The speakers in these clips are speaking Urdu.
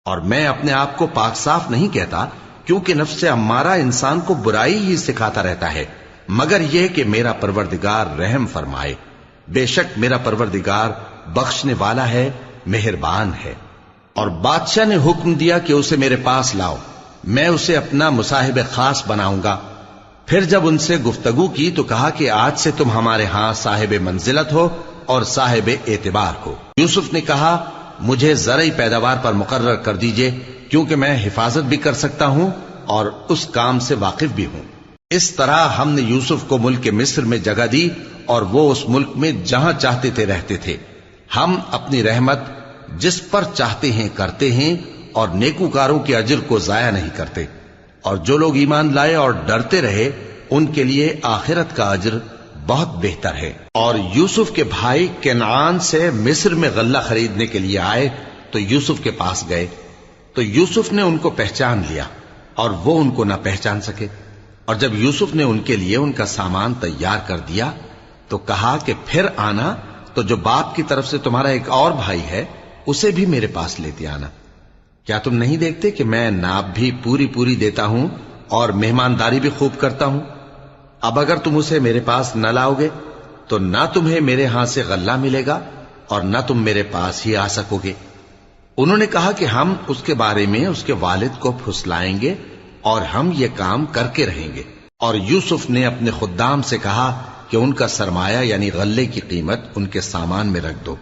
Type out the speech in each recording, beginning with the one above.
اور میں اپنے آپ کو پاک صاف نہیں کہتا، کیونکہ نفس امارہ انسان کو برائی ہی سکھاتا رہتا ہے، مگر یہ کہ میرا پروردگار رحم فرمائے۔ بے شک میرا پروردگار بخشنے والا ہے، مہربان ہے۔ اور بادشاہ نے حکم دیا کہ اسے میرے پاس لاؤ، میں اسے اپنا مصاحب خاص بناؤں گا۔ پھر جب ان سے گفتگو کی تو کہا کہ آج سے تم ہمارے ہاں صاحب منزلت ہو اور صاحب اعتبار ہو۔ یوسف نے کہا مجھے زرعی پیداوار پر مقرر کر دیجئے، کیونکہ میں حفاظت بھی کر سکتا ہوں اور اس کام سے واقف بھی ہوں۔ اس طرح ہم نے یوسف کو ملک مصر میں جگہ دی اور وہ اس ملک میں جہاں چاہتے تھے رہتے تھے۔ ہم اپنی رحمت جس پر چاہتے ہیں کرتے ہیں اور نیکوکاروں کے اجر کو ضائع نہیں کرتے، اور جو لوگ ایمان لائے اور ڈرتے رہے ان کے لیے آخرت کا اجر بہت بہتر ہے۔ اور یوسف کے بھائی کنعان سے مصر میں غلہ خریدنے کے لیے آئے تو یوسف کے پاس گئے، تو یوسف نے ان کو پہچان لیا اور وہ ان کو نہ پہچان سکے۔ اور جب یوسف نے ان کے لیے ان کا سامان تیار کر دیا تو کہا کہ پھر آنا تو جو باپ کی طرف سے تمہارا ایک اور بھائی ہے اسے بھی میرے پاس لیتے آنا۔ کیا تم نہیں دیکھتے کہ میں ناب بھی پوری پوری دیتا ہوں اور مہمانداری بھی خوب کرتا ہوں؟ اب اگر تم اسے میرے پاس نہ لاؤ گے تو نہ تمہیں میرے ہاں سے غلہ ملے گا اور نہ تم میرے پاس ہی آ سکو گے۔ انہوں نے کہا کہ ہم اس کے بارے میں اس کے والد کو پھسلائیں گے اور ہم یہ کام کر کے رہیں گے۔ اور یوسف نے اپنے خدام سے کہا کہ ان کا سرمایہ یعنی غلے کی قیمت ان کے سامان میں رکھ دو۔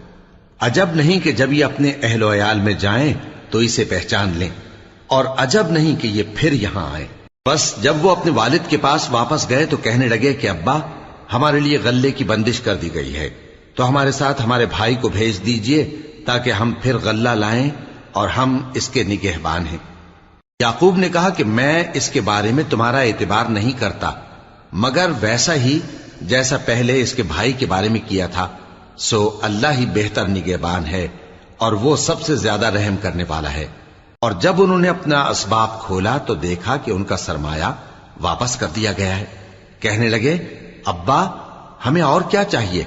عجب نہیں کہ جب یہ اپنے اہل و عیال میں جائیں تو اسے پہچان لیں، اور عجب نہیں کہ یہ پھر یہاں آئے۔ بس جب وہ اپنے والد کے پاس واپس گئے تو کہنے لگے کہ ابا ہمارے لیے غلے کی بندش کر دی گئی ہے، تو ہمارے ساتھ ہمارے بھائی کو بھیج دیجئے تاکہ ہم پھر غلہ لائیں اور ہم اس کے نگہبان ہیں۔ یعقوب نے کہا کہ میں اس کے بارے میں تمہارا اعتبار نہیں کرتا، مگر ویسا ہی جیسا پہلے اس کے بھائی کے بارے میں کیا تھا، سو اللہ ہی بہتر نگہبان ہے اور وہ سب سے زیادہ رحم کرنے والا ہے۔ اور جب انہوں نے اپنا اسباب کھولا تو دیکھا کہ ان کا سرمایہ واپس کر دیا گیا ہے۔ کہنے لگے ابا ہمیں اور کیا چاہیے؟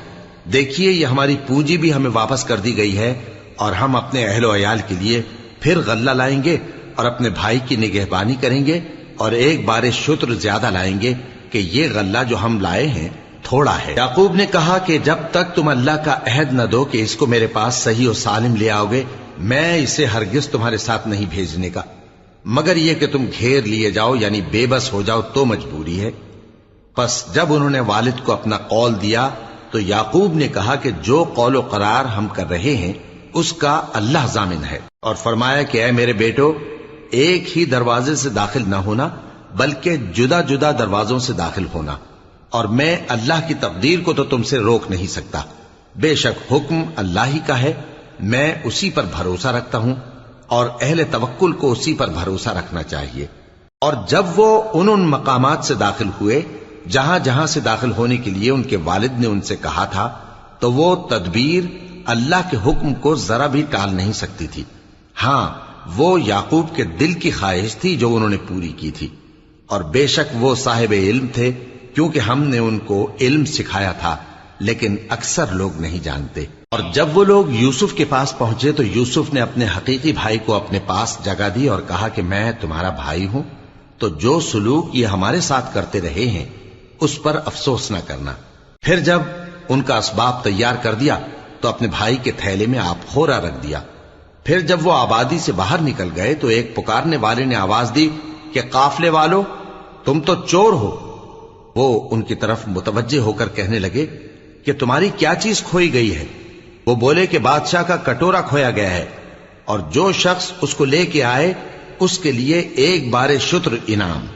دیکھیے یہ ہماری پونجی بھی ہمیں واپس کر دی گئی ہے، اور ہم اپنے اہل و عیال کے لیے پھر غلہ لائیں گے اور اپنے بھائی کی نگہبانی کریں گے، اور ایک بار شتر زیادہ لائیں گے کہ یہ غلہ جو ہم لائے ہیں تھوڑا ہے۔ یعقوب نے کہا کہ جب تک تم اللہ کا عہد نہ دو کہ اس کو میرے پاس صحیح و سالم لے آؤ گے، میں اسے ہرگز تمہارے ساتھ نہیں بھیجنے کا، مگر یہ کہ تم گھیر لیے جاؤ یعنی بے بس ہو جاؤ تو مجبوری ہے۔ پس جب انہوں نے والد کو اپنا قول دیا تو یعقوب نے کہا کہ جو قول و قرار ہم کر رہے ہیں اس کا اللہ ضامن ہے، اور فرمایا کہ اے میرے بیٹو ایک ہی دروازے سے داخل نہ ہونا بلکہ جدا جدا دروازوں سے داخل ہونا، اور میں اللہ کی تقدیر کو تو تم سے روک نہیں سکتا۔ بے شک حکم اللہ ہی کا ہے، میں اسی پر بھروسہ رکھتا ہوں، اور اہل توکل کو اسی پر بھروسہ رکھنا چاہیے۔ اور جب وہ ان مقامات سے داخل ہوئے جہاں جہاں سے داخل ہونے کے لیے ان کے والد نے ان سے کہا تھا، تو وہ تدبیر اللہ کے حکم کو ذرا بھی ٹال نہیں سکتی تھی۔ ہاں وہ یعقوب کے دل کی خواہش تھی جو انہوں نے پوری کی تھی، اور بے شک وہ صاحب علم تھے، کیونکہ ہم نے ان کو علم سکھایا تھا، لیکن اکثر لوگ نہیں جانتے۔ اور جب وہ لوگ یوسف کے پاس پہنچے تو یوسف نے اپنے حقیقی بھائی کو اپنے پاس جگہ دی اور کہا کہ میں تمہارا بھائی ہوں، تو جو سلوک یہ ہمارے ساتھ کرتے رہے ہیں اس پر افسوس نہ کرنا۔ پھر جب ان کا اسباب تیار کر دیا تو اپنے بھائی کے تھیلے میں آپ خورا رکھ دیا۔ پھر جب وہ آبادی سے باہر نکل گئے تو ایک پکارنے والے نے آواز دی کہ قافلے والو تم تو چور ہو۔ وہ ان کی طرف متوجہ ہو کر کہنے لگے کہ تمہاری کیا چیز کھوئی گئی ہے؟ وہ بولے کہ بادشاہ کا کٹورا کھویا گیا ہے، اور جو شخص اس کو لے کے آئے اس کے لیے ایک بار شتر انعام،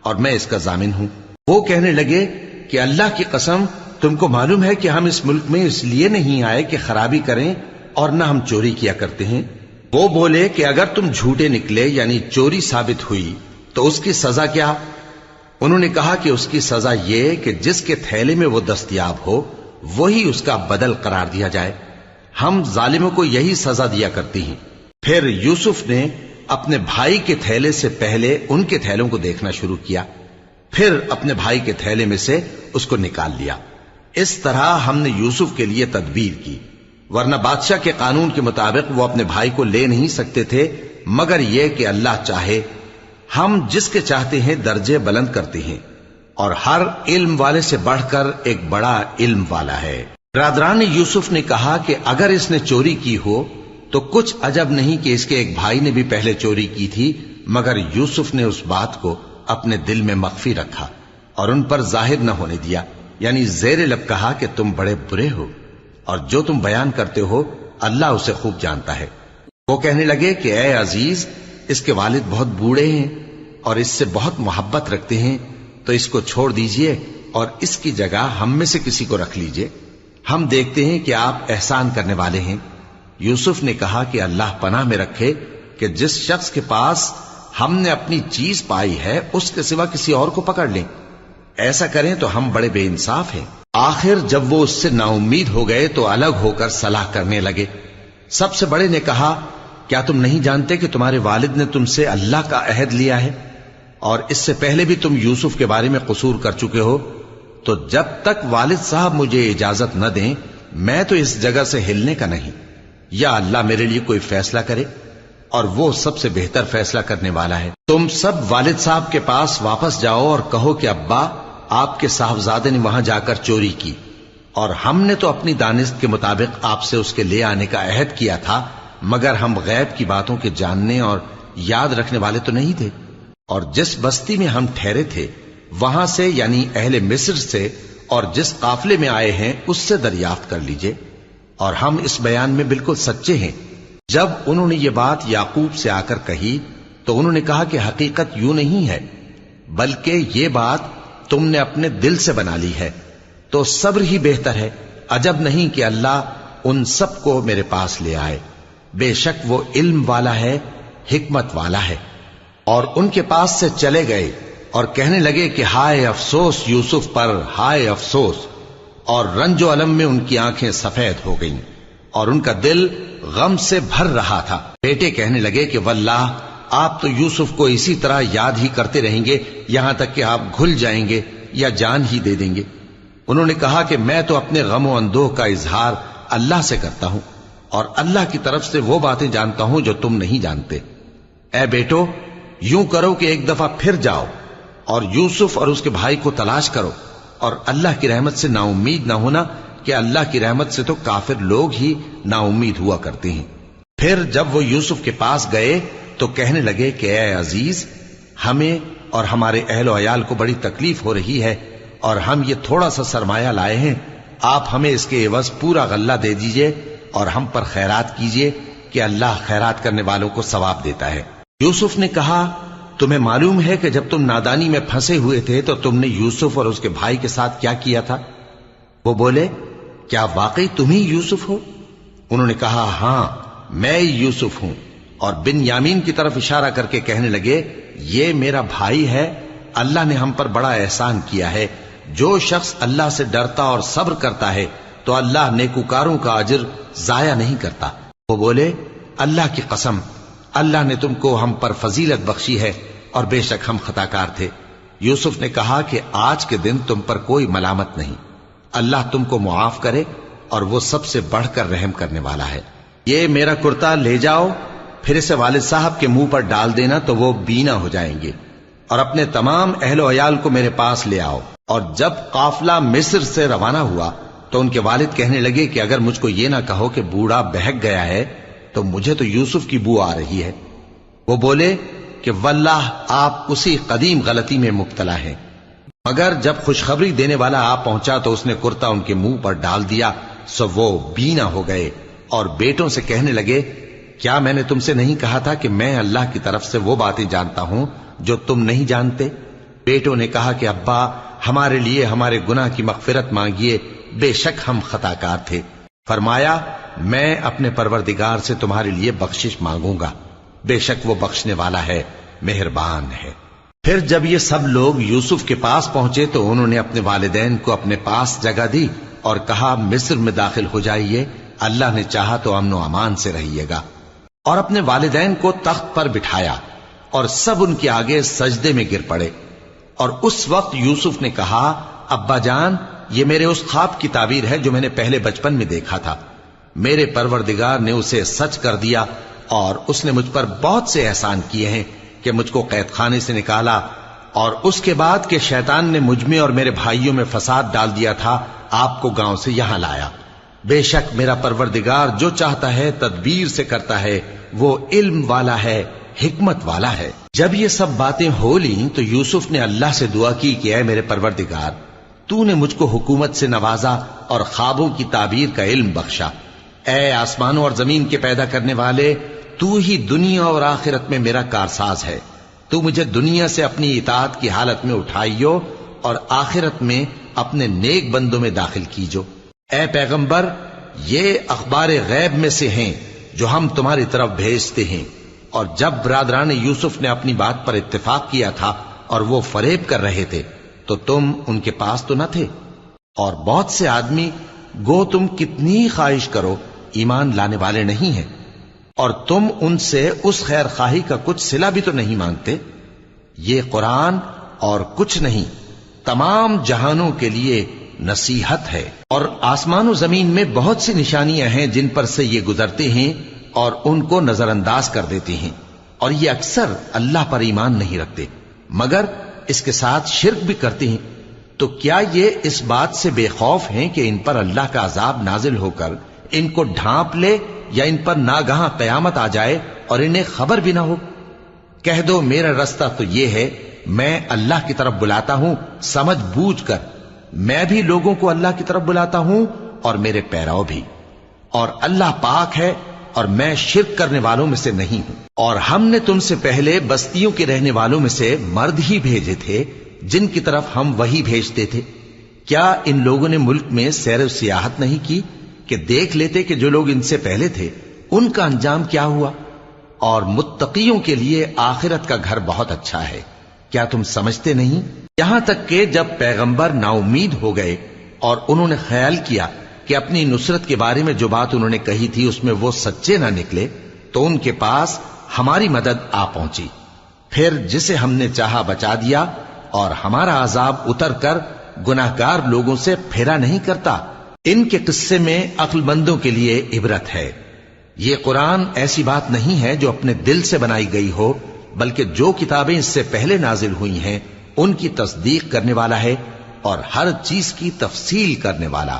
اور میں اس کا ضامن ہوں۔ وہ کہنے لگے کہ اللہ کی قسم تم کو معلوم ہے کہ ہم اس ملک میں اس لیے نہیں آئے کہ خرابی کریں اور نہ ہم چوری کیا کرتے ہیں۔ وہ بولے کہ اگر تم جھوٹے نکلے یعنی چوری ثابت ہوئی تو اس کی سزا کیا؟ انہوں نے کہا کہ اس کی سزا یہ کہ جس کے تھیلے میں وہ دستیاب ہو وہی اس کا بدل قرار دیا جائے، ہم ظالموں کو یہی سزا دیا کرتی ہیں۔ پھر یوسف نے اپنے بھائی کے تھیلے سے پہلے ان کے تھیلوں کو دیکھنا شروع کیا، پھر اپنے بھائی کے تھیلے میں سے اس کو نکال لیا۔ اس طرح ہم نے یوسف کے لیے تدبیر کی، ورنہ بادشاہ کے قانون کے مطابق وہ اپنے بھائی کو لے نہیں سکتے تھے مگر یہ کہ اللہ چاہے ہم جس کے چاہتے ہیں درجے بلند کرتے ہیں، اور ہر علم والے سے بڑھ کر ایک بڑا علم والا ہے۔ برادران یوسف نے کہا کہ اگر اس نے چوری کی ہو تو کچھ عجب نہیں کہ اس کے ایک بھائی نے بھی پہلے چوری کی تھی، مگر یوسف نے اس بات کو اپنے دل میں مخفی رکھا اور ان پر ظاہر نہ ہونے دیا، یعنی زیر لب کہا کہ تم بڑے برے ہو اور جو تم بیان کرتے ہو اللہ اسے خوب جانتا ہے۔ وہ کہنے لگے کہ اے عزیز، اس کے والد بہت بوڑھے ہیں اور اس سے بہت محبت رکھتے ہیں، تو اس کو چھوڑ دیجئے اور اس کی جگہ ہم میں سے کسی کو رکھ لیجئے، ہم دیکھتے ہیں کہ آپ احسان کرنے والے ہیں۔ یوسف نے کہا کہ اللہ پناہ میں رکھے کہ جس شخص کے پاس ہم نے اپنی چیز پائی ہے اس کے سوا کسی اور کو پکڑ لیں، ایسا کریں تو ہم بڑے بے انصاف ہیں۔ آخر جب وہ اس سے نا امید ہو گئے تو الگ ہو کر صلاح کرنے لگے۔ سب سے بڑے نے کہا، کیا تم نہیں جانتے کہ تمہارے والد نے تم سے اللہ کا عہد لیا ہے اور اس سے پہلے بھی تم یوسف کے بارے میں قصور کر چکے ہو؟ تو جب تک والد صاحب مجھے اجازت نہ دیں میں تو اس جگہ سے ہلنے کا نہیں، یا اللہ میرے لیے کوئی فیصلہ کرے، اور وہ سب سے بہتر فیصلہ کرنے والا ہے۔ تم سب والد صاحب کے پاس واپس جاؤ اور کہو کہ ابا، آپ کے صاحبزادے نے وہاں جا کر چوری کی، اور ہم نے تو اپنی دانست کے مطابق آپ سے اس کے لے آنے کا عہد کیا تھا، مگر ہم غیب کی باتوں کے جاننے اور یاد رکھنے والے تو نہیں تھے، اور جس بستی میں ہم ٹھہرے تھے وہاں سے، یعنی اہل مصر سے، اور جس قافلے میں آئے ہیں اس سے دریافت کر لیجئے، اور ہم اس بیان میں بالکل سچے ہیں۔ جب انہوں نے یہ بات یعقوب سے آ کر کہی تو انہوں نے کہا کہ حقیقت یوں نہیں ہے، بلکہ یہ بات تم نے اپنے دل سے بنا لی ہے، تو صبر ہی بہتر ہے۔ عجب نہیں کہ اللہ ان سب کو میرے پاس لے آئے، بے شک وہ علم والا ہے، حکمت والا ہے۔ اور ان کے پاس سے چلے گئے اور کہنے لگے کہ ہائے افسوس یوسف پر، ہائے افسوس، اور رنج و الم میں ان کی آنکھیں سفید ہو گئیں اور ان کا دل غم سے بھر رہا تھا۔ بیٹے کہنے لگے کہ واللہ آپ تو یوسف کو اسی طرح یاد ہی کرتے رہیں گے یہاں تک کہ آپ گھل جائیں گے یا جان ہی دے دیں گے۔ انہوں نے کہا کہ میں تو اپنے غم و اندوہ کا اظہار اللہ سے کرتا ہوں، اور اللہ کی طرف سے وہ باتیں جانتا ہوں جو تم نہیں جانتے۔ اے بیٹو، یوں کرو کہ ایک دفعہ پھر جاؤ اور یوسف اور اس کے بھائی کو تلاش کرو، اور اللہ کی رحمت سے نا امید نہ ہونا کہ اللہ کی رحمت سے تو کافر لوگ ہی نا امید ہوا کرتے ہیں۔ پھر جب وہ یوسف کے پاس گئے تو کہنے لگے کہ اے عزیز، ہمیں اور ہمارے اہل و عیال کو بڑی تکلیف ہو رہی ہے، اور ہم یہ تھوڑا سا سرمایہ لائے ہیں، آپ ہمیں اس کے عوض پورا غلہ دے دیجئے اور ہم پر خیرات کیجئے کہ اللہ خیرات کرنے والوں کو ثواب دیتا ہے۔ یوسف نے کہا، تمہیں معلوم ہے کہ جب تم نادانی میں پھنسے ہوئے تھے تو تم نے یوسف اور اس کے بھائی کے ساتھ کیا کیا تھا؟ وہ بولے، کیا واقعی تم ہی یوسف ہو؟ انہوں نے کہا، ہاں میں یوسف ہوں، اور بن یامین کی طرف اشارہ کر کے کہنے لگے، یہ میرا بھائی ہے، اللہ نے ہم پر بڑا احسان کیا ہے۔ جو شخص اللہ سے ڈرتا اور صبر کرتا ہے تو اللہ نیکوکاروں کا اجر ضائع نہیں کرتا۔ وہ بولے، اللہ کی قسم، اللہ نے تم کو ہم پر فضیلت بخشی ہے اور بے شک ہم خطاکار تھے۔ یوسف نے کہا کہ آج کے دن تم پر کوئی ملامت نہیں، اللہ تم کو معاف کرے، اور وہ سب سے بڑھ کر رحم کرنے والا ہے۔ یہ میرا کرتا لے جاؤ، پھر اسے والد صاحب کے منہ پر ڈال دینا تو وہ بینا ہو جائیں گے، اور اپنے تمام اہل و عیال کو میرے پاس لے آؤ۔ اور جب قافلہ مصر سے روانہ ہوا تو ان کے والد کہنے لگے کہ اگر مجھ کو یہ نہ کہو کہ بوڑھا بہک گیا ہے تو مجھے تو یوسف کی بو آ رہی ہے۔ وہ بولے کہ واللہ آپ اسی قدیم غلطی میں مبتلا ہیں۔ مگر جب خوشخبری دینے والا آپ پہنچا تو اس نے کرتا ان کے منہ پر ڈال دیا، سو وہ بینا ہو گئے، اور بیٹوں سے کہنے لگے، کیا میں نے تم سے نہیں کہا تھا کہ میں اللہ کی طرف سے وہ باتیں جانتا ہوں جو تم نہیں جانتے؟ بیٹوں نے کہا کہ ابا، ہمارے لیے ہمارے گناہ کی مغفرت مانگیے، بے شک ہم خطاکار تھے۔ فرمایا، میں اپنے پروردگار سے تمہارے لیے بخشش مانگوں گا، بے شک وہ بخشنے والا ہے، مہربان ہے۔ پھر جب یہ سب لوگ یوسف کے پاس پہنچے تو انہوں نے اپنے والدین کو اپنے پاس جگہ دی اور کہا، مصر میں داخل ہو جائیے، اللہ نے چاہا تو امن و امان سے رہیے گا۔ اور اپنے والدین کو تخت پر بٹھایا اور سب ان کے آگے سجدے میں گر پڑے۔ اور اس وقت یوسف نے کہا، ابا جان، یہ میرے اس خواب کی تعبیر ہے جو میں نے پہلے بچپن میں دیکھا تھا، میرے پروردگار نے اسے سچ کر دیا اور اس نے مجھ پر بہت سے احسان کیے ہیں کہ مجھ کو قید خانے سے نکالا، اور اس کے بعد کہ شیطان نے مجھ میں اور میرے بھائیوں میں فساد ڈال دیا تھا، آپ کو گاؤں سے یہاں لایا۔ بے شک میرا پروردگار جو چاہتا ہے تدبیر سے کرتا ہے، وہ علم والا ہے، حکمت والا ہے۔ جب یہ سب باتیں ہو لیں تو یوسف نے اللہ سے دعا کی کہ اے میرے پروردگار، تو نے مجھ کو حکومت سے نوازا اور خوابوں کی تعبیر کا علم بخشا۔ اے آسمانوں اور زمین کے پیدا کرنے والے، تو ہی دنیا اور آخرت میں میرا کارساز ہے۔ تو مجھے دنیا سے اپنی اطاعت کی حالت میں اٹھائیو اور آخرت میں اپنے نیک بندوں میں داخل کیجو۔ اے پیغمبر، یہ اخبار غیب میں سے ہیں جو ہم تمہاری طرف بھیجتے ہیں۔ اور جب برادران یوسف نے اپنی بات پر اتفاق کیا تھا اور وہ فریب کر رہے تھے تو تم ان کے پاس تو نہ تھے، اور بہت سے آدمی گو تم کتنی خواہش کرو ایمان لانے والے نہیں ہیں، اور تم ان سے اس خیر خواہی کا کچھ صلہ بھی تو نہیں مانگتے۔ یہ قرآن اور کچھ نہیں تمام جہانوں کے لیے نصیحت ہے، اور آسمان و زمین میں بہت سی نشانیاں ہیں جن پر سے یہ گزرتے ہیں اور ان کو نظر انداز کر دیتے ہیں، اور یہ اکثر اللہ پر ایمان نہیں رکھتے مگر اس کے ساتھ شرک بھی کرتے ہیں۔ تو کیا یہ اس بات سے بے خوف ہیں کہ ان پر اللہ کا عذاب نازل ہو کر ان کو ڈھانپ لے، یا ان پر ناگہاں قیامت آ جائے اور انہیں خبر بھی نہ ہو؟ کہہ دو میرا رستہ تو یہ ہے، میں اللہ کی طرف بلاتا ہوں سمجھ بوجھ کر، میں بھی لوگوں کو اللہ کی طرف بلاتا ہوں اور میرے پیراؤ بھی، اور اللہ پاک ہے اور میں شرک کرنے والوں میں سے نہیں ہوں۔ اور ہم نے تم سے پہلے بستیوں کے رہنے والوں میں سے مرد ہی بھیجے تھے جن کی طرف ہم وہی بھیجتے تھے۔ کیا ان لوگوں نے ملک میں سیر و سیاحت نہیں کی کہ دیکھ لیتے کہ جو لوگ ان سے پہلے تھے ان کا انجام کیا ہوا؟ اور متقیوں کے لیے آخرت کا گھر بہت اچھا ہے، کیا تم سمجھتے نہیں؟ یہاں تک کہ جب پیغمبر نا امید ہو گئے اور انہوں نے خیال کیا کہ اپنی نصرت کے بارے میں جو بات انہوں نے کہی تھی اس میں وہ سچے نہ نکلے، تو ان کے پاس ہماری مدد آ پہنچی، پھر جسے ہم نے چاہا بچا دیا، اور ہمارا عذاب اتر کر گناہگار لوگوں سے پھیرا نہیں کرتا۔ ان کے قصے میں عقل مندوں کے لیے عبرت ہے۔ یہ قرآن ایسی بات نہیں ہے جو اپنے دل سے بنائی گئی ہو، بلکہ جو کتابیں اس سے پہلے نازل ہوئی ہیں ان کی تصدیق کرنے والا ہے اور ہر چیز کی تفصیل کرنے والا،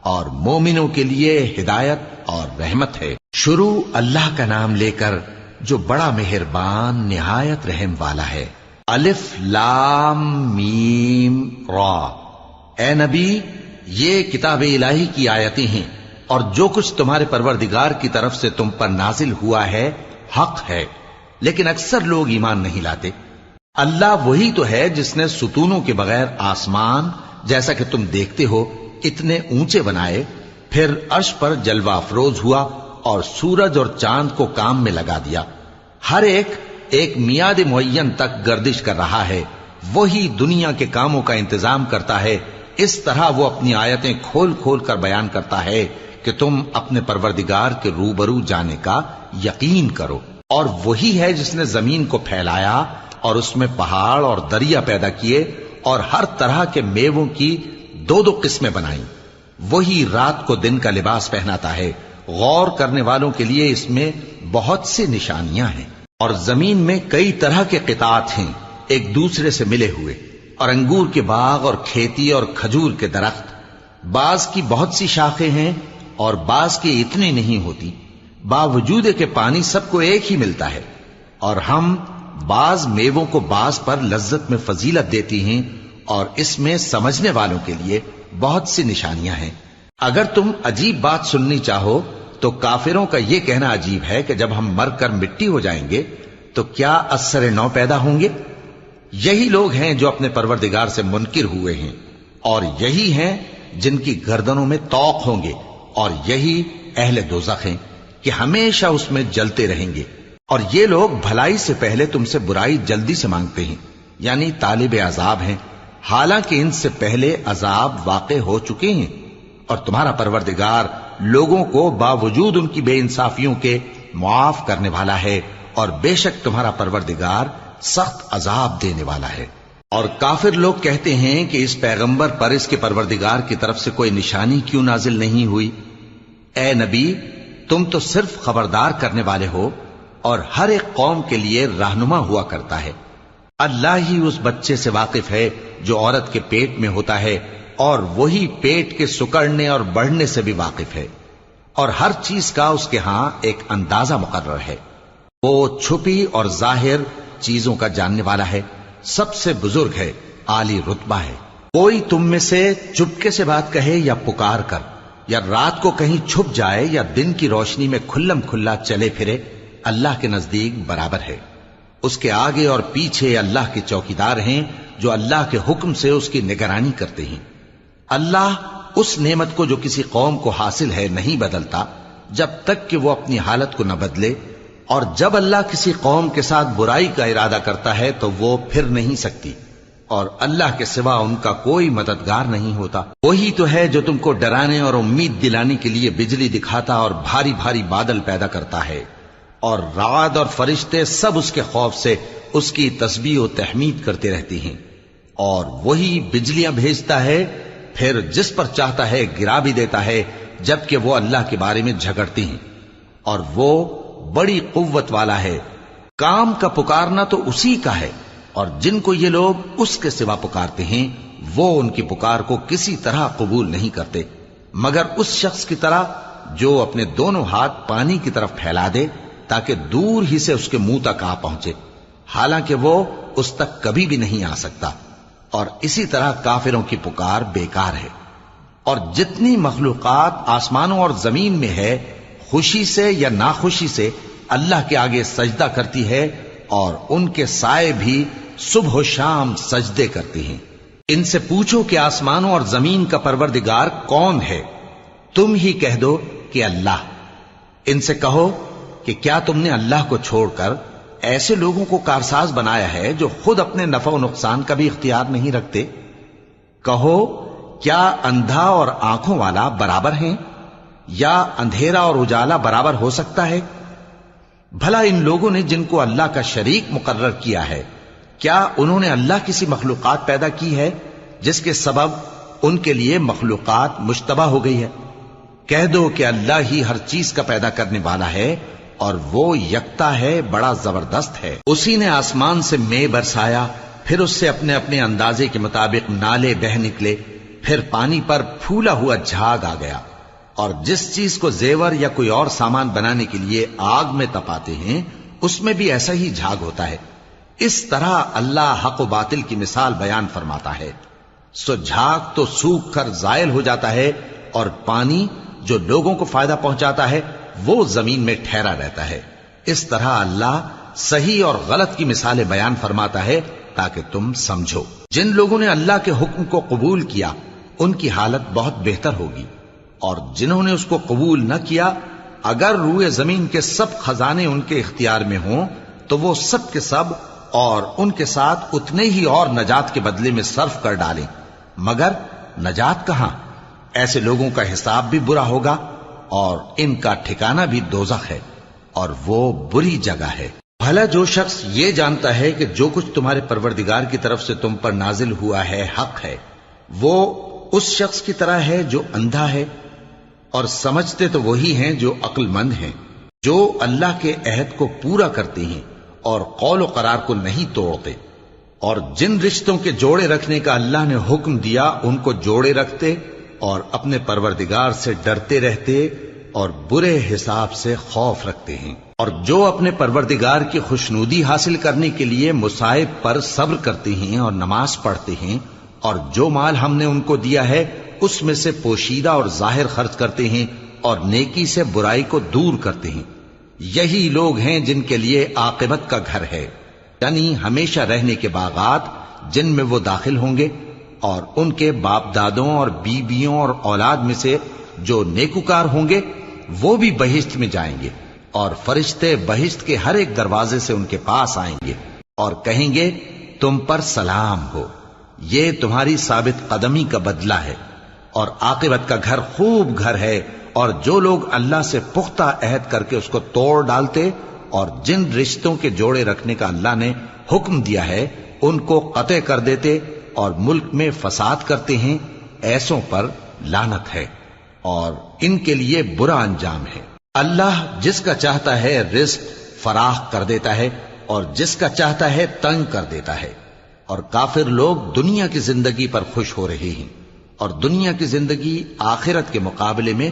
اور مومنوں کے لیے ہدایت اور رحمت ہے۔ شروع اللہ کا نام لے کر جو بڑا مہربان نہایت رحم والا ہے۔ الف لام میم را۔ اے نبی، یہ کتاب الہی کی آیتیں ہیں، اور جو کچھ تمہارے پروردگار کی طرف سے تم پر نازل ہوا ہے حق ہے، لیکن اکثر لوگ ایمان نہیں لاتے۔ اللہ وہی تو ہے جس نے ستونوں کے بغیر آسمان جیسا کہ تم دیکھتے ہو اتنے اونچے بنائے، پھر عرش پر جلوہ افروز ہوا اور سورج اور چاند کو کام میں لگا دیا، ہر ایک میعاد معین تک گردش کر رہا ہے۔ وہی دنیا کے کاموں کا انتظام کرتا ہے، اس طرح وہ اپنی آیتیں کھول کھول کر بیان کرتا ہے کہ تم اپنے پروردگار کے روبرو جانے کا یقین کرو۔ اور وہی ہے جس نے زمین کو پھیلایا اور اس میں پہاڑ اور دریا پیدا کیے اور ہر طرح کے میووں کی دو دو قسمیں بنائیں۔ وہی رات کو دن کا لباس پہناتا ہے، غور کرنے والوں کے لیے اس میں بہت سی نشانیاں ہیں۔ اور زمین میں کئی طرح کے قطعات ہیں ایک دوسرے سے ملے ہوئے، اور انگور کے باغ اور کھیتی اور کھجور کے درخت، بعض کی بہت سی شاخیں ہیں اور بعض کی اتنی نہیں ہوتی، باوجود کہ پانی سب کو ایک ہی ملتا ہے۔ اور ہم بعض میووں کو بعض پر لذت میں فضیلت دیتی ہیں، اور اس میں سمجھنے والوں کے لیے بہت سی نشانیاں ہیں۔ اگر تم عجیب بات سننی چاہو تو کافروں کا یہ کہنا عجیب ہے کہ جب ہم مر کر مٹی ہو جائیں گے تو کیا از سر نو پیدا ہوں گے؟ یہی لوگ ہیں جو اپنے پروردگار سے منکر ہوئے ہیں، اور یہی ہیں جن کی گردنوں میں طوق ہوں گے، اور یہی اہل دوزخ ہیں کہ ہمیشہ اس میں جلتے رہیں گے۔ اور یہ لوگ بھلائی سے پہلے تم سے برائی جلدی سے مانگتے ہیں، یعنی طالب عذاب ہیں، حالانکہ ان سے پہلے عذاب واقع ہو چکے ہیں۔ اور تمہارا پروردگار لوگوں کو باوجود ان کی بے انصافیوں کے معاف کرنے والا ہے، اور بے شک تمہارا پروردگار سخت عذاب دینے والا ہے۔ اور کافر لوگ کہتے ہیں کہ اس پیغمبر پر اس کے پروردگار کی طرف سے کوئی نشانی کیوں نازل نہیں ہوئی؟ اے نبی، تم تو صرف خبردار کرنے والے ہو، اور ہر ایک قوم کے لیے رہنما ہوا کرتا ہے۔ اللہ ہی اس بچے سے واقف ہے جو عورت کے پیٹ میں ہوتا ہے، اور وہی پیٹ کے سکڑنے اور بڑھنے سے بھی واقف ہے، اور ہر چیز کا اس کے ہاں ایک اندازہ مقرر ہے۔ وہ چھپی اور ظاہر چیزوں کا جاننے والا ہے، سب سے بزرگ ہے، عالی رتبہ ہے۔ کوئی تم میں سے چپکے سے بات کہے یا پکار کر، یا رات کو کہیں چھپ جائے یا دن کی روشنی میں کھلم کھلا چلے پھرے، اللہ کے نزدیک برابر ہے۔ اس کے آگے اور پیچھے اللہ کے چوکیدار ہیں جو اللہ کے حکم سے اس کی نگرانی کرتے ہیں۔ اللہ اس نعمت کو جو کسی قوم کو حاصل ہے نہیں بدلتا جب تک کہ وہ اپنی حالت کو نہ بدلے، اور جب اللہ کسی قوم کے ساتھ برائی کا ارادہ کرتا ہے تو وہ پھر نہیں سکتی، اور اللہ کے سوا ان کا کوئی مددگار نہیں ہوتا۔ وہی تو ہے جو تم کو ڈرانے اور امید دلانے کے لیے بجلی دکھاتا اور بھاری بھاری بادل پیدا کرتا ہے، اور رعد اور فرشتے سب اس کے خوف سے اس کی تسبیح و تحمید کرتے رہتے ہیں۔ اور وہی بجلیاں بھیجتا ہے، پھر جس پر چاہتا ہے گرا بھی دیتا ہے، جبکہ وہ اللہ کے بارے میں جھگڑتے ہیں، اور وہ بڑی قوت والا ہے۔ کام کا پکارنا تو اسی کا ہے، اور جن کو یہ لوگ اس کے سوا پکارتے ہیں وہ ان کی پکار کو کسی طرح قبول نہیں کرتے، مگر اس شخص کی طرح جو اپنے دونوں ہاتھ پانی کی طرف پھیلا دے تاکہ دور ہی سے اس کے منہ تک آ پہنچے، حالانکہ وہ اس تک کبھی بھی نہیں آ سکتا۔ اور اسی طرح کافروں کی پکار بیکار ہے۔ اور جتنی مخلوقات آسمانوں اور زمین میں ہے، خوشی سے یا ناخوشی سے اللہ کے آگے سجدہ کرتی ہے، اور ان کے سائے بھی صبح و شام سجدے کرتے ہیں۔ ان سے پوچھو کہ آسمانوں اور زمین کا پروردگار کون ہے؟ تم ہی کہہ دو کہ اللہ۔ ان سے کہو کہ کیا تم نے اللہ کو چھوڑ کر ایسے لوگوں کو کارساز بنایا ہے جو خود اپنے نفع و نقصان کا بھی اختیار نہیں رکھتے؟ کہو کیا اندھا اور آنکھوں والا برابر ہیں، یا اندھیرا اور اجالا برابر ہو سکتا ہے؟ بھلا ان لوگوں نے جن کو اللہ کا شریک مقرر کیا ہے، کیا انہوں نے اللہ کسی مخلوقات پیدا کی ہے جس کے سبب ان کے لیے مخلوقات مشتبہ ہو گئی ہے؟ کہہ دو کہ اللہ ہی ہر چیز کا پیدا کرنے والا ہے، اور وہ یکتا ہے، بڑا زبردست ہے۔ اسی نے آسمان سے مے برسایا، پھر اس سے اپنے اپنے اندازے کے مطابق نالے بہ نکلے، پھر پانی پر پھولا ہوا جھاگ آ گیا۔ اور جس چیز کو زیور یا کوئی اور سامان بنانے کے لیے آگ میں تپاتے ہیں اس میں بھی ایسا ہی جھاگ ہوتا ہے۔ اس طرح اللہ حق و باطل کی مثال بیان فرماتا ہے۔ سو جھاگ تو سوکھ کر زائل ہو جاتا ہے، اور پانی جو لوگوں کو فائدہ پہنچاتا ہے وہ زمین میں ٹھہرا رہتا ہے۔ اس طرح اللہ صحیح اور غلط کی مثالیں بیان فرماتا ہے تاکہ تم سمجھو۔ جن لوگوں نے اللہ کے حکم کو قبول کیا ان کی حالت بہت بہتر ہوگی، اور جنہوں نے اس کو قبول نہ کیا، اگر روئے زمین کے سب خزانے ان کے اختیار میں ہوں تو وہ سب کے سب اور ان کے ساتھ اتنے ہی اور نجات کے بدلے میں صرف کر ڈالیں، مگر نجات کہاں؟ ایسے لوگوں کا حساب بھی برا ہوگا، اور ان کا ٹھکانہ بھی دوزخ ہے، اور وہ بری جگہ ہے۔ بھلا جو شخص یہ جانتا ہے کہ جو کچھ تمہارے پروردگار کی طرف سے تم پر نازل ہوا ہے حق ہے، وہ اس شخص کی طرح ہے جو اندھا ہے؟ اور سمجھتے تو وہی ہیں جو عقل مند ہیں، جو اللہ کے عہد کو پورا کرتے ہیں اور قول و قرار کو نہیں توڑتے، اور جن رشتوں کے جوڑے رکھنے کا اللہ نے حکم دیا ان کو جوڑے رکھتے، اور اپنے پروردگار سے ڈرتے رہتے اور برے حساب سے خوف رکھتے ہیں۔ اور جو اپنے پروردگار کی خوشنودی حاصل کرنے کے لیے مصائب پر صبر کرتے ہیں اور نماز پڑھتے ہیں، اور جو مال ہم نے ان کو دیا ہے اس میں سے پوشیدہ اور ظاہر خرچ کرتے ہیں، اور نیکی سے برائی کو دور کرتے ہیں، یہی لوگ ہیں جن کے لیے عاقبت کا گھر ہے، یعنی ہمیشہ رہنے کے باغات جن میں وہ داخل ہوں گے، اور ان کے باپ دادوں اور بیویوں اور اولاد میں سے جو نیکوکار ہوں گے وہ بھی بہشت میں جائیں گے، اور فرشتے بہشت کے ہر ایک دروازے سے ان کے پاس آئیں گے اور کہیں گے تم پر سلام ہو، یہ تمہاری ثابت قدمی کا بدلہ ہے، اور عاقبت کا گھر خوب گھر ہے۔ اور جو لوگ اللہ سے پختہ عہد کر کے اس کو توڑ ڈالتے اور جن رشتوں کے جوڑے رکھنے کا اللہ نے حکم دیا ہے ان کو قطع کر دیتے اور ملک میں فساد کرتے ہیں، ایسوں پر لعنت ہے اور ان کے لیے برا انجام ہے۔ اللہ جس کا چاہتا ہے رزق فراخ کر دیتا ہے اور جس کا چاہتا ہے تنگ کر دیتا ہے۔ اور کافر لوگ دنیا کی زندگی پر خوش ہو رہے ہیں، اور دنیا کی زندگی آخرت کے مقابلے میں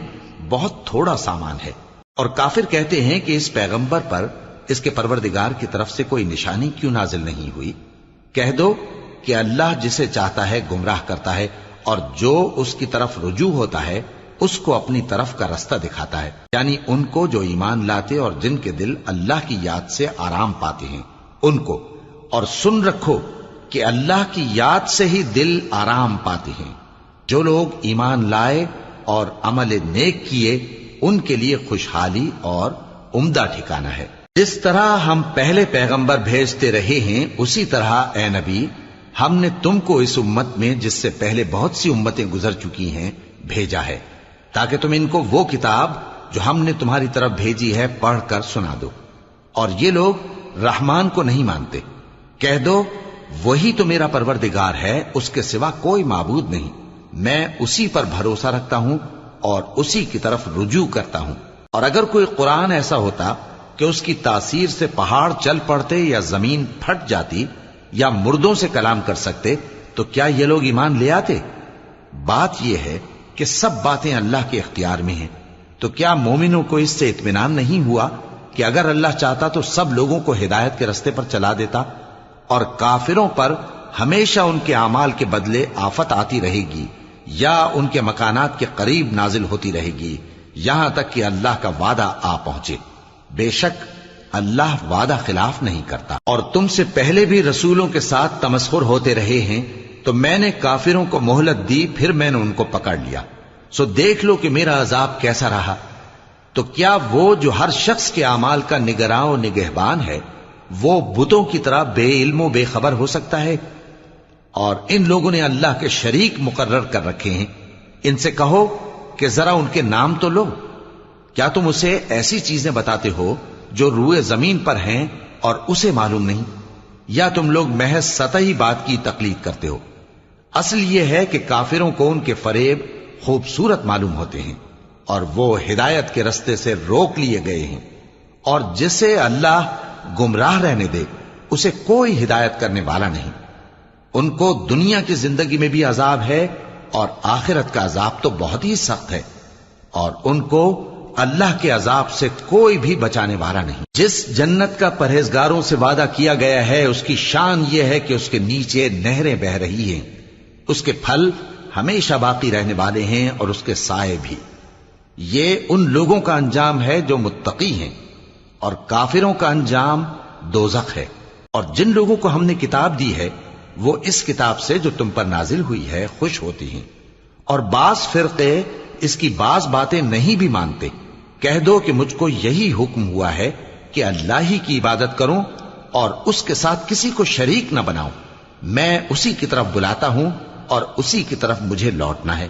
بہت تھوڑا سامان ہے۔ اور کافر کہتے ہیں کہ اس پیغمبر پر اس کے پروردگار کی طرف سے کوئی نشانی کیوں نازل نہیں ہوئی؟ کہہ دو کہ اللہ جسے چاہتا ہے گمراہ کرتا ہے، اور جو اس کی طرف رجوع ہوتا ہے اس کو اپنی طرف کا رستہ دکھاتا ہے، یعنی ان کو جو ایمان لاتے اور جن کے دل اللہ کی یاد سے آرام پاتے ہیں ان کو۔ اور سن رکھو کہ اللہ کی یاد سے ہی دل آرام پاتے ہیں۔ جو لوگ ایمان لائے اور عمل نیک کیے ان کے لیے خوشحالی اور عمدہ ٹھکانہ ہے۔ جس طرح ہم پہلے پیغمبر بھیجتے رہے ہیں اسی طرح اے نبی ہم نے تم کو اس امت میں جس سے پہلے بہت سی امتیں گزر چکی ہیں بھیجا ہے، تاکہ تم ان کو وہ کتاب جو ہم نے تمہاری طرف بھیجی ہے پڑھ کر سنا دو۔ اور یہ لوگ رحمان کو نہیں مانتے۔ کہہ دو وہی تو میرا پروردگار ہے، اس کے سوا کوئی معبود نہیں، میں اسی پر بھروسہ رکھتا ہوں اور اسی کی طرف رجوع کرتا ہوں۔ اور اگر کوئی قرآن ایسا ہوتا کہ اس کی تاثیر سے پہاڑ چل پڑتے یا زمین پھٹ جاتی یا مردوں سے کلام کر سکتے تو کیا یہ لوگ ایمان لے آتے؟ بات یہ ہے کہ سب باتیں اللہ کے اختیار میں ہیں، تو کیا مومنوں کو اس سے اطمینان نہیں ہوا کہ اگر اللہ چاہتا تو سب لوگوں کو ہدایت کے رستے پر چلا دیتا؟ اور کافروں پر ہمیشہ ان کے اعمال کے بدلے آفت آتی رہے گی یا ان کے مکانات کے قریب نازل ہوتی رہے گی یہاں تک کہ اللہ کا وعدہ آ پہنچے۔ بے شک اللہ وعدہ خلاف نہیں کرتا۔ اور تم سے پہلے بھی رسولوں کے ساتھ تمسخر ہوتے رہے ہیں، تو میں نے کافروں کو مہلت دی، پھر میں نے ان کو پکڑ لیا، سو دیکھ لو کہ میرا عذاب کیسا رہا۔ تو کیا وہ جو ہر شخص کے اعمال کا نگراں و نگہبان ہے وہ بتوں کی طرح بے علم و بے خبر ہو سکتا ہے؟ اور ان لوگوں نے اللہ کے شریک مقرر کر رکھے ہیں۔ ان سے کہو کہ ذرا ان کے نام تو لو۔ کیا تم اسے ایسی چیزیں بتاتے ہو جو روئے زمین پر ہیں اور اسے معلوم نہیں، یا تم لوگ محض سطحی بات کی تقلید کرتے ہو؟ اصل یہ ہے کہ کافروں کو ان کے فریب خوبصورت معلوم ہوتے ہیں اور وہ ہدایت کے رستے سے روک لیے گئے ہیں، اور جسے اللہ گمراہ رہنے دے اسے کوئی ہدایت کرنے والا نہیں۔ ان کو دنیا کی زندگی میں بھی عذاب ہے اور آخرت کا عذاب تو بہت ہی سخت ہے، اور ان کو اللہ کے عذاب سے کوئی بھی بچانے والا نہیں۔ جس جنت کا پرہیزگاروں سے وعدہ کیا گیا ہے اس کی شان یہ ہے کہ اس کے نیچے نہریں بہ رہی ہیں، اس کے پھل ہمیشہ باقی رہنے والے ہیں اور اس کے سائے بھی۔ یہ ان لوگوں کا انجام ہے جو متقی ہیں، اور کافروں کا انجام دوزخ ہے۔ اور جن لوگوں کو ہم نے کتاب دی ہے وہ اس کتاب سے جو تم پر نازل ہوئی ہے خوش ہوتی ہیں، اور بعض فرقے اس کی بعض باتیں نہیں بھی مانتے۔ کہہ دو کہ مجھ کو یہی حکم ہوا ہے کہ اللہ ہی کی عبادت کروں اور اس کے ساتھ کسی کو شریک نہ بناؤں، میں اسی کی طرف بلاتا ہوں اور اسی کی طرف مجھے لوٹنا ہے۔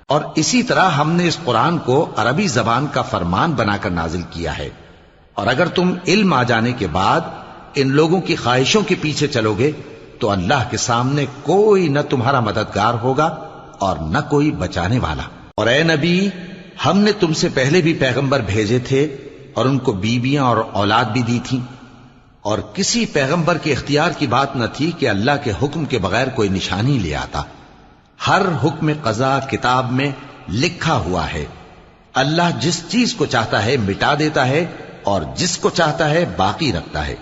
اور اسی طرح ہم نے اس قرآن کو عربی زبان کا فرمان بنا کر نازل کیا ہے، اور اگر تم علم آ جانے کے بعد ان لوگوں کی خواہشوں کے پیچھے چلو گے تو اللہ کے سامنے کوئی نہ تمہارا مددگار ہوگا اور نہ کوئی بچانے والا۔ اور اے نبی ہم نے تم سے پہلے بھی پیغمبر بھیجے تھے اور ان کو بیویاں اور اولاد بھی دی تھیں، اور کسی پیغمبر کے اختیار کی بات نہ تھی کہ اللہ کے حکم کے بغیر کوئی نشانی لے آتا۔ ہر حکم قضا کتاب میں لکھا ہوا ہے۔ اللہ جس چیز کو چاہتا ہے مٹا دیتا ہے اور جس کو چاہتا ہے باقی رکھتا ہے،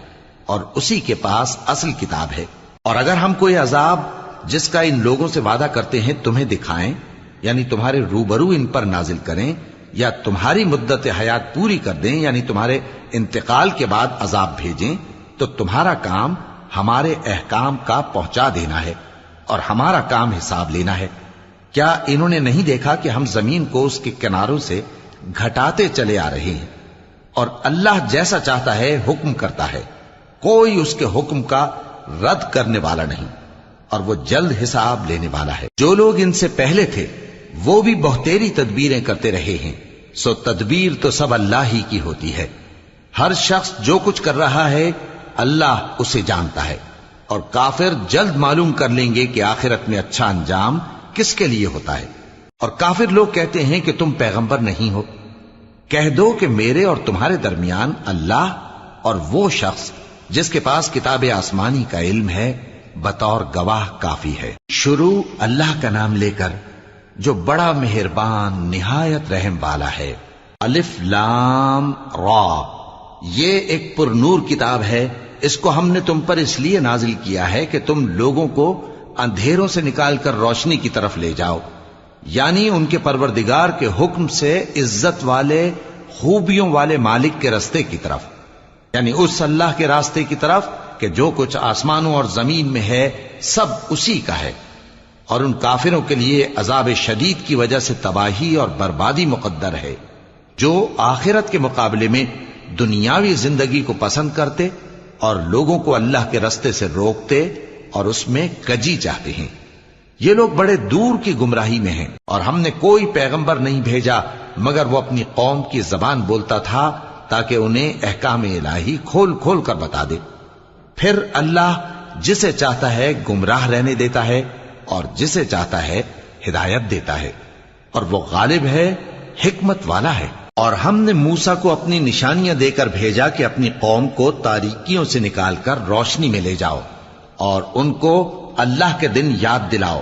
اور اسی کے پاس اصل کتاب ہے۔ اور اگر ہم کوئی عذاب جس کا ان لوگوں سے وعدہ کرتے ہیں تمہیں دکھائیں، یعنی تمہارے روبرو ان پر نازل کریں، یا تمہاری مدت حیات پوری کر دیں، یعنی تمہارے انتقال کے بعد عذاب بھیجیں، تو تمہارا کام ہمارے احکام کا پہنچا دینا ہے اور ہمارا کام حساب لینا ہے۔ کیا انہوں نے نہیں دیکھا کہ ہم زمین کو اس کے کناروں سے گھٹاتے چلے آ رہے ہیں، اور اللہ جیسا چاہتا ہے حکم کرتا ہے، کوئی اس کے حکم کا رد کرنے والا نہیں، اور وہ جلد حساب لینے والا ہے۔ جو لوگ ان سے پہلے تھے وہ بھی بہتیری تدبیریں کرتے رہے ہیں، سو تدبیر تو سب اللہ ہی کی ہوتی ہے۔ ہر شخص جو کچھ کر رہا ہے اللہ اسے جانتا ہے، اور کافر جلد معلوم کر لیں گے کہ آخرت میں اچھا انجام کس کے لیے ہوتا ہے۔ اور کافر لوگ کہتے ہیں کہ تم پیغمبر نہیں ہو۔ کہہ دو کہ میرے اور تمہارے درمیان اللہ اور وہ شخص جس کے پاس کتاب آسمانی کا علم ہے بطور گواہ کافی ہے۔ شروع اللہ کا نام لے کر جو بڑا مہربان نہایت رحم والا ہے۔ الف لام را، یہ ایک پر نور کتاب ہے، اس کو ہم نے تم پر اس لیے نازل کیا ہے کہ تم لوگوں کو اندھیروں سے نکال کر روشنی کی طرف لے جاؤ، یعنی ان کے پروردگار کے حکم سے عزت والے خوبیوں والے مالک کے راستے کی طرف، یعنی اس اللہ کے راستے کی طرف کہ جو کچھ آسمانوں اور زمین میں ہے سب اسی کا ہے، اور ان کافروں کے لیے عذاب شدید کی وجہ سے تباہی اور بربادی مقدر ہے، جو آخرت کے مقابلے میں دنیاوی زندگی کو پسند کرتے اور لوگوں کو اللہ کے راستے سے روکتے اور اس میں کجی چاہتے ہیں۔ یہ لوگ بڑے دور کی گمراہی میں ہیں، اور ہم نے کوئی پیغمبر نہیں بھیجا مگر وہ اپنی قوم کی زبان بولتا تھا تاکہ انہیں احکام الہی کھول کھول کر بتا دے۔ پھر اللہ جسے چاہتا ہے گمراہ رہنے دیتا ہے اور جسے چاہتا ہے ہدایت دیتا ہے، اور وہ غالب ہے، حکمت والا ہے۔ اور ہم نے موسیٰ کو اپنی نشانیاں دے کر بھیجا کہ اپنی قوم کو تاریکیوں سے نکال کر روشنی میں لے جاؤ اور ان کو اللہ کے دن یاد دلاؤ،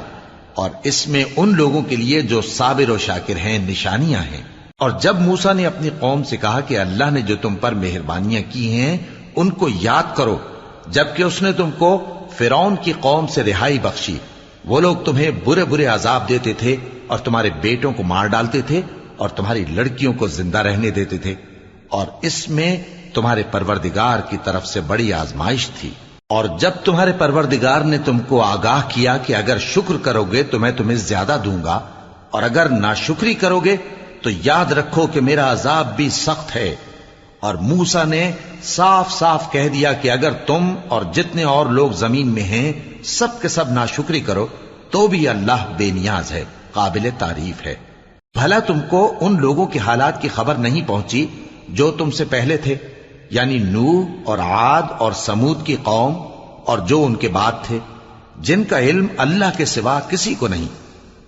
اور اس میں ان لوگوں کے لیے جو صابر و شاکر ہیں نشانیاں ہیں۔ اور جب موسیٰ نے اپنی قوم سے کہا کہ اللہ نے جو تم پر مہربانیاں کی ہیں ان کو یاد کرو، جبکہ اس نے تم کو فرعون کی قوم سے رہائی بخشی، وہ لوگ تمہیں برے برے عذاب دیتے تھے اور تمہارے بیٹوں کو مار ڈالتے تھے اور تمہاری لڑکیوں کو زندہ رہنے دیتے تھے، اور اس میں تمہارے پروردگار کی طرف سے بڑی آزمائش تھی۔ اور جب تمہارے پروردگار نے تم کو آگاہ کیا کہ اگر شکر کرو گے تو میں تمہیں زیادہ دوں گا، اور اگر ناشکری کرو گے تو یاد رکھو کہ میرا عذاب بھی سخت ہے۔ اور موسیٰ نے صاف صاف کہہ دیا کہ اگر تم اور جتنے اور لوگ زمین میں ہیں سب کے سب ناشکری کرو تو بھی اللہ بے نیاز ہے، قابل تعریف ہے۔ بھلا تم کو ان لوگوں کے حالات کی خبر نہیں پہنچی جو تم سے پہلے تھے، یعنی نوح اور عاد اور سمود کی قوم اور جو ان کے بعد تھے، جن کا علم اللہ کے سوا کسی کو نہیں۔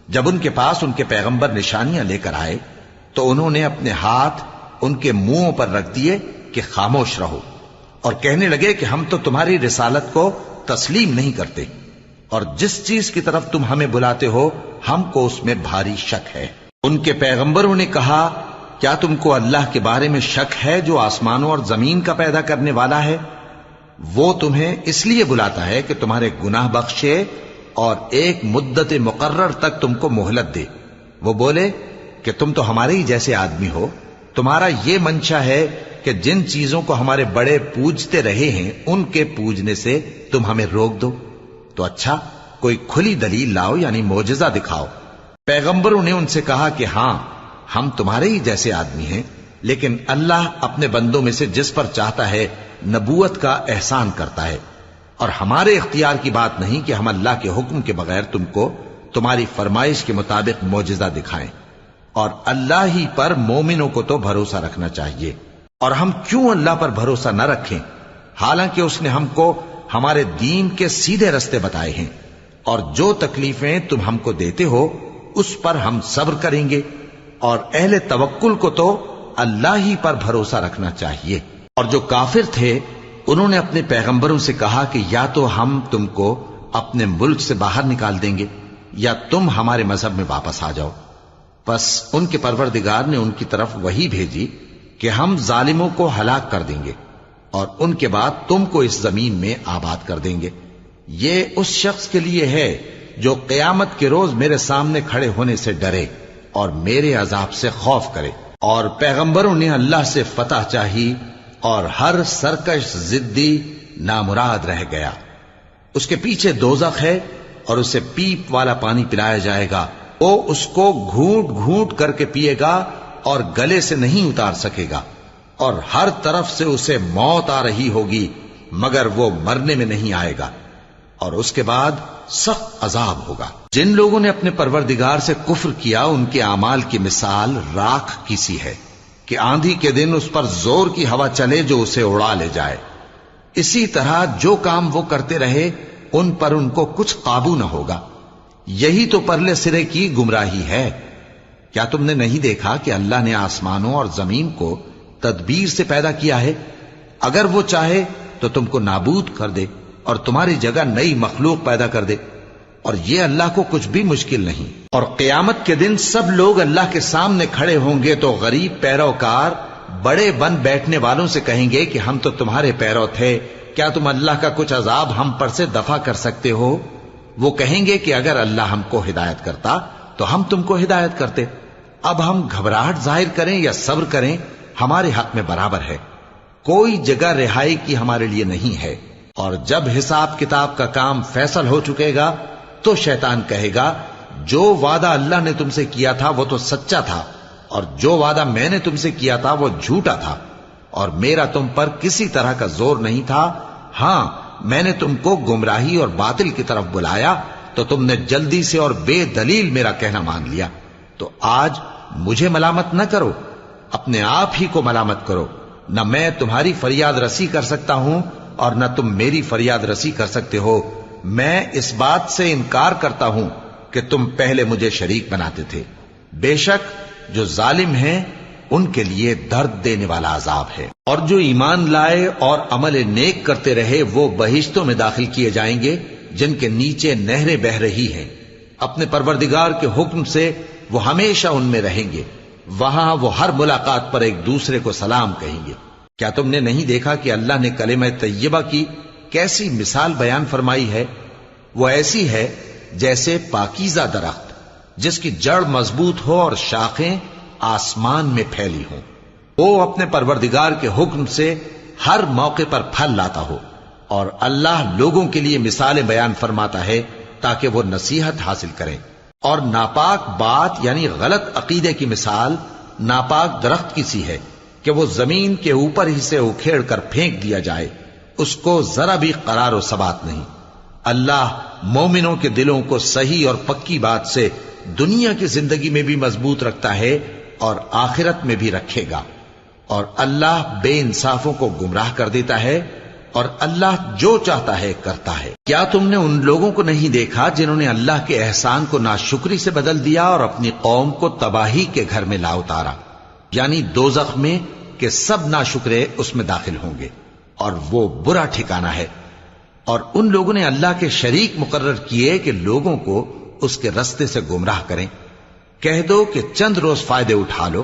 جب ان کے پاس ان کے پیغمبر نشانیاں لے کر آئے تو انہوں نے اپنے ہاتھ ان کے منہوں پر رکھ دیے کہ خاموش رہو، اور کہنے لگے کہ ہم تو تمہاری رسالت کو تسلیم نہیں کرتے، اور جس چیز کی طرف تم ہمیں بلاتے ہو ہم کو اس میں بھاری شک ہے۔ ان کے پیغمبروں نے کہا، کیا تم کو اللہ کے بارے میں شک ہے جو آسمانوں اور زمین کا پیدا کرنے والا ہے؟ وہ تمہیں اس لیے بلاتا ہے کہ تمہارے گناہ بخشے اور ایک مدت مقرر تک تم کو مہلت دے۔ وہ بولے کہ تم تو ہمارے ہی جیسے آدمی ہو، تمہارا یہ منشا ہے کہ جن چیزوں کو ہمارے بڑے پوجتے رہے ہیں ان کے پوجنے سے تم ہمیں روک دو، تو اچھا کوئی کھلی دلیل لاؤ، یعنی معجزہ دکھاؤ۔ پیغمبروں نے ان سے کہا کہ ہاں ہم تمہارے ہی جیسے آدمی ہیں، لیکن اللہ اپنے بندوں میں سے جس پر چاہتا ہے نبوت کا احسان کرتا ہے، اور ہمارے اختیار کی بات نہیں کہ ہم اللہ کے حکم کے بغیر تم کو تمہاری فرمائش کے مطابق معجزہ دکھائیں، اور اللہ ہی پر مومنوں کو تو بھروسہ رکھنا چاہیے۔ اور ہم کیوں اللہ پر بھروسہ نہ رکھیں حالانکہ اس نے ہم کو ہمارے دین کے سیدھے رستے بتائے ہیں، اور جو تکلیفیں تم ہم کو دیتے ہو اس پر ہم صبر کریں گے، اور اہل توکل کو تو اللہ ہی پر بھروسہ رکھنا چاہیے۔ اور جو کافر تھے انہوں نے اپنے پیغمبروں سے کہا کہ یا تو ہم تم کو اپنے ملک سے باہر نکال دیں گے یا تم ہمارے مذہب میں واپس آ جاؤ۔ پس ان کے پروردگار نے ان کی طرف وحی بھیجی کہ ہم ظالموں کو ہلاک کر دیں گے اور ان کے بعد تم کو اس زمین میں آباد کر دیں گے۔ یہ اس شخص کے لیے ہے جو قیامت کے روز میرے سامنے کھڑے ہونے سے ڈرے اور میرے عذاب سے خوف کرے۔ اور پیغمبروں نے اللہ سے فتح چاہی اور ہر سرکش ضدی نامراد رہ گیا۔ اس کے پیچھے دوزخ ہے اور اسے پیپ والا پانی پلایا جائے گا، وہ اس کو گھونٹ گھونٹ کر کے پیے گا اور گلے سے نہیں اتار سکے گا، اور ہر طرف سے اسے موت آ رہی ہوگی مگر وہ مرنے میں نہیں آئے گا، اور اس کے بعد سخت عذاب ہوگا۔ جن لوگوں نے اپنے پروردگار سے کفر کیا ان کے اعمال کی مثال راکھ کی سی ہے کہ آندھی کے دن اس پر زور کی ہوا چلے جو اسے اڑا لے جائے۔ اسی طرح جو کام وہ کرتے رہے ان پر ان کو کچھ قابو نہ ہوگا۔ یہی تو پرلے سرے کی گمراہی ہے۔ کیا تم نے نہیں دیکھا کہ اللہ نے آسمانوں اور زمین کو تدبیر سے پیدا کیا ہے، اگر وہ چاہے تو تم کو نابود کر دے اور تمہاری جگہ نئی مخلوق پیدا کر دے، اور یہ اللہ کو کچھ بھی مشکل نہیں۔ اور قیامت کے دن سب لوگ اللہ کے سامنے کھڑے ہوں گے تو غریب پیروکار بڑے بن بیٹھنے والوں سے کہیں گے کہ ہم تو تمہارے پیرو تھے، کیا تم اللہ کا کچھ عذاب ہم پر سے دفع کر سکتے ہو؟ وہ کہیں گے کہ اگر اللہ ہم کو ہدایت کرتا تو ہم تم کو ہدایت کرتے۔ اب ہم گھبراہٹ ظاہر کریں یا صبر کریں ہمارے حق میں برابر ہے، کوئی جگہ رہائی کی ہمارے لیے نہیں ہے۔ اور جب حساب کتاب کا کام فیصل ہو چکے گا تو شیطان کہے گا جو وعدہ اللہ نے تم سے کیا تھا وہ تو سچا تھا، اور جو وعدہ میں نے تم سے کیا تھا وہ جھوٹا تھا، اور میرا تم پر کسی طرح کا زور نہیں تھا۔ ہاں، میں نے تم کو گمراہی اور باطل کی طرف بلایا تو تم نے جلدی سے اور بے دلیل میرا کہنا مان لیا۔ تو آج مجھے ملامت نہ کرو، اپنے آپ ہی کو ملامت کرو۔ نہ میں تمہاری فریاد رسی کر سکتا ہوں اور نہ تم میری فریاد رسی کر سکتے ہو۔ میں اس بات سے انکار کرتا ہوں کہ تم پہلے مجھے شریک بناتے تھے۔ بے شک جو ظالم ہیں ان کے لیے درد دینے والا عذاب ہے۔ اور جو ایمان لائے اور عمل نیک کرتے رہے وہ بہشتوں میں داخل کیے جائیں گے جن کے نیچے نہریں بہ رہی ہیں۔ اپنے پروردگار کے حکم سے وہ ہمیشہ ان میں رہیں گے، وہاں وہ ہر ملاقات پر ایک دوسرے کو سلام کہیں گے۔ کیا تم نے نہیں دیکھا کہ اللہ نے کلمہ طیبہ کی کیسی مثال بیان فرمائی ہے؟ وہ ایسی ہے جیسے پاکیزہ درخت جس کی جڑ مضبوط ہو اور شاخیں آسمان میں پھیلی ہوں، وہ اپنے پروردگار کے حکم سے ہر موقع پر پھل لاتا ہو۔ اور اللہ لوگوں کے لیے مثالیں بیان فرماتا ہے تاکہ وہ نصیحت حاصل کریں۔ اور ناپاک بات یعنی غلط عقیدے کی مثال ناپاک درخت کی سی ہے کہ وہ زمین کے اوپر ہی سے اکھیڑ کر پھینک دیا جائے، اس کو ذرا بھی قرار و ثبات نہیں۔ اللہ مومنوں کے دلوں کو صحیح اور پکی بات سے دنیا کی زندگی میں بھی مضبوط رکھتا ہے اور آخرت میں بھی رکھے گا۔ اور اللہ بے انصافوں کو گمراہ کر دیتا ہے، اور اللہ جو چاہتا ہے کرتا ہے۔ کیا تم نے ان لوگوں کو نہیں دیکھا جنہوں نے اللہ کے احسان کو ناشکری سے بدل دیا اور اپنی قوم کو تباہی کے گھر میں لا اتارا، یعنی دوزخ میں، کہ سب ناشکرے اس میں داخل ہوں گے اور وہ برا ٹھکانہ ہے۔ اور ان لوگوں نے اللہ کے شریک مقرر کیے کہ لوگوں کو اس کے رستے سے گمراہ کریں۔ کہہ دو کہ چند روز فائدے اٹھا لو،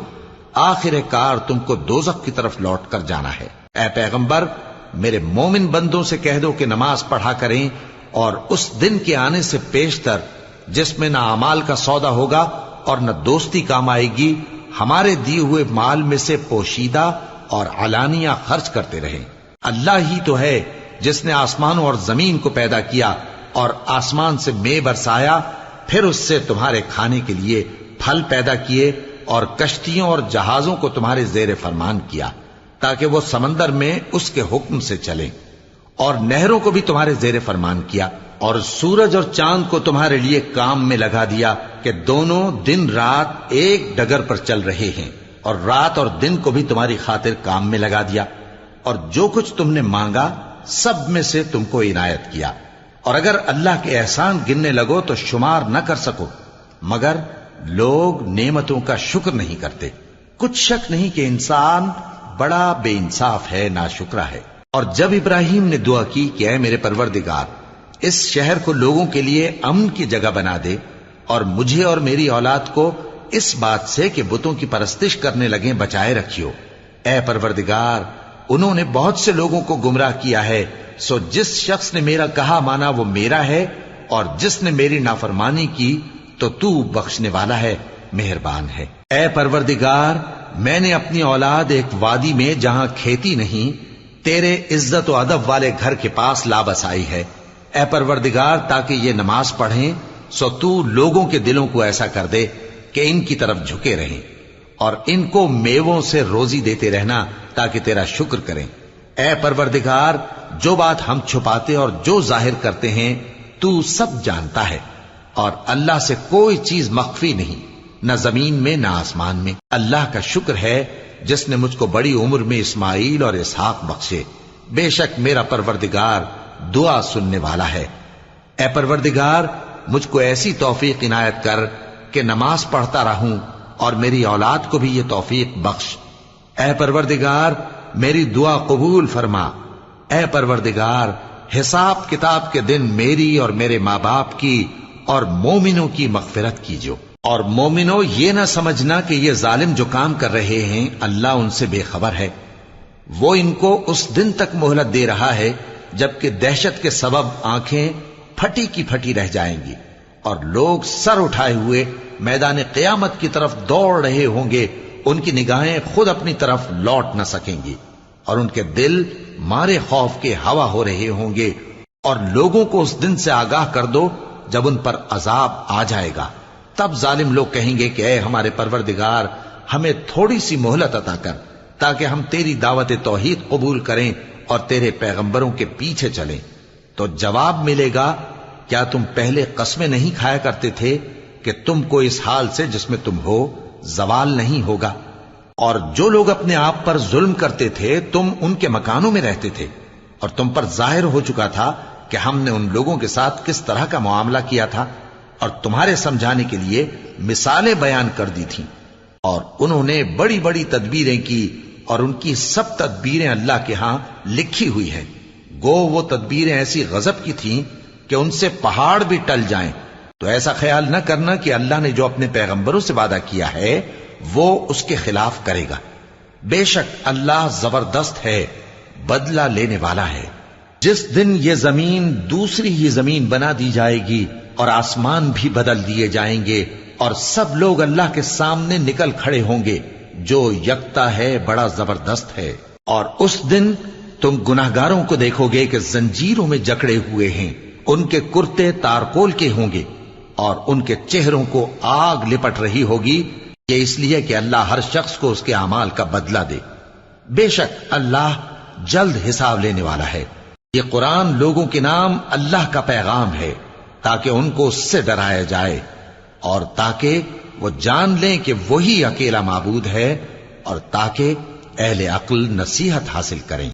آخر کار تم کو دوزخ کی طرف لوٹ کر جانا ہے۔ اے پیغمبر، میرے مومن بندوں سے کہہ دو کہ نماز پڑھا کریں، اور اس دن کے آنے سے پیشتر جس میں نہ اعمال کا سودا ہوگا اور نہ دوستی کام آئے گی، ہمارے دیے ہوئے مال میں سے پوشیدہ اور علانیہ خرچ کرتے رہیں۔ اللہ ہی تو ہے جس نے آسمانوں اور زمین کو پیدا کیا اور آسمان سے مے برسایا، پھر اس سے تمہارے کھانے کے لیے پھل پیدا کیے اور کشتیوں اور جہازوں کو تمہارے زیر فرمان کیا تاکہ وہ سمندر میں اس کے حکم سے چلیں، اور نہروں کو بھی تمہارے زیر فرمان کیا، اور سورج اور چاند کو تمہارے لیے کام میں لگا دیا کہ دونوں دن رات ایک ڈگر پر چل رہے ہیں، اور رات اور دن کو بھی تمہاری خاطر کام میں لگا دیا، اور جو کچھ تم نے مانگا سب میں سے تم کو عنایت کیا۔ اور اگر اللہ کے احسان گننے لگو تو شمار نہ کر سکو، مگر لوگ نعمتوں کا شکر نہیں کرتے۔ کچھ شک نہیں کہ انسان بڑا بے انصاف ہے، ناشکرا ہے۔ اور جب ابراہیم نے دعا کی کہ اے میرے پروردگار، اس شہر کو لوگوں کے لیے امن کی جگہ بنا دے، اور مجھے اور میری اولاد کو اس بات سے کہ بتوں کی پرستش کرنے لگیں بچائے رکھیو۔ اے پروردگار، انہوں نے بہت سے لوگوں کو گمراہ کیا ہے، سو جس شخص نے میرا کہا مانا وہ میرا ہے، اور جس نے میری نافرمانی کی تو بخشنے والا ہے، مہربان ہے۔ اے پروردگار، میں نے اپنی اولاد ایک وادی میں جہاں کھیتی نہیں، تیرے عزت و ادب والے گھر کے پاس لا بسائی ہے۔ اے پروردگار، تاکہ یہ نماز پڑھیں، سو تو لوگوں کے دلوں کو ایسا کر دے کہ ان کی طرف جھکے رہیں، اور ان کو میووں سے روزی دیتے رہنا تاکہ تیرا شکر کریں۔ اے پروردگار، جو بات ہم چھپاتے اور جو ظاہر کرتے ہیں تو سب جانتا ہے، اور اللہ سے کوئی چیز مخفی نہیں، نہ زمین میں نہ آسمان میں۔ اللہ کا شکر ہے جس نے مجھ کو بڑی عمر میں اسماعیل اور اسحاق بخشے، بے شک میرا پروردگار دعا سننے والا ہے۔ اے پروردگار، مجھ کو ایسی توفیق عنایت کر کہ نماز پڑھتا رہوں، اور میری اولاد کو بھی یہ توفیق بخش۔ اے پروردگار، میری دعا قبول فرما۔ اے پروردگار، حساب کتاب کے دن میری اور میرے ماں باپ کی اور مومنوں کی مغفرت کیجو۔ اور مومنوں، یہ نہ سمجھنا کہ یہ ظالم جو کام کر رہے ہیں اللہ ان سے بے خبر ہے۔ وہ ان کو اس دن تک مہلت دے رہا ہے جبکہ دہشت کے سبب آنکھیں پھٹی کی پھٹی رہ جائیں گی اور لوگ سر اٹھائے ہوئے میدان قیامت کی طرف دوڑ رہے ہوں گے۔ ان کی نگاہیں خود اپنی طرف لوٹ نہ سکیں گی اور ان کے دل مارے خوف کے ہوا ہو رہے ہوں گے۔ اور لوگوں کو اس دن سے آگاہ کر دو جب ان پر عذاب آ جائے گا۔ تب ظالم لوگ کہیں گے کہ اے ہمارے پروردگار، ہمیں تھوڑی سی مہلت عطا کر تاکہ ہم تیری دعوت توحید قبول کریں اور تیرے پیغمبروں کے پیچھے چلیں۔ تو جواب ملے گا، کیا تم پہلے قسمیں نہیں کھایا کرتے تھے کہ تم کو اس حال سے جس میں تم ہو زوال نہیں ہوگا؟ اور جو لوگ اپنے آپ پر ظلم کرتے تھے تم ان کے مکانوں میں رہتے تھے، اور تم پر ظاہر ہو چکا تھا کہ ہم نے ان لوگوں کے ساتھ کس طرح کا معاملہ کیا تھا، اور تمہارے سمجھانے کے لیے مثالیں بیان کر دی تھیں۔ اور انہوں نے بڑی بڑی تدبیریں کی، اور ان کی سب تدبیریں اللہ کے ہاں لکھی ہوئی ہیں۔ گو وہ تدبیریں ایسی غضب کی تھیں کہ ان سے پہاڑ بھی ٹل جائیں۔ تو ایسا خیال نہ کرنا کہ اللہ نے جو اپنے پیغمبروں سے وعدہ کیا ہے وہ اس کے خلاف کرے گا۔ بے شک اللہ زبردست ہے، بدلہ لینے والا ہے۔ جس دن یہ زمین دوسری ہی زمین بنا دی جائے گی اور آسمان بھی بدل دیے جائیں گے اور سب لوگ اللہ کے سامنے نکل کھڑے ہوں گے، جو یکتا ہے بڑا زبردست ہے۔ اور اس دن تم گناہگاروں کو دیکھو گے کہ زنجیروں میں جکڑے ہوئے ہیں، ان کے کرتے تارکول کے ہوں گے اور ان کے چہروں کو آگ لپٹ رہی ہوگی، یہ اس لیے کہ اللہ ہر شخص کو اس کے اعمال کا بدلہ دے۔ بے شک اللہ جلد حساب لینے والا ہے۔ یہ قرآن لوگوں کے نام اللہ کا پیغام ہے تاکہ ان کو اس سے ڈرایا جائے اور تاکہ وہ جان لیں کہ وہی اکیلا معبود ہے، اور تاکہ اہل عقل نصیحت حاصل کریں۔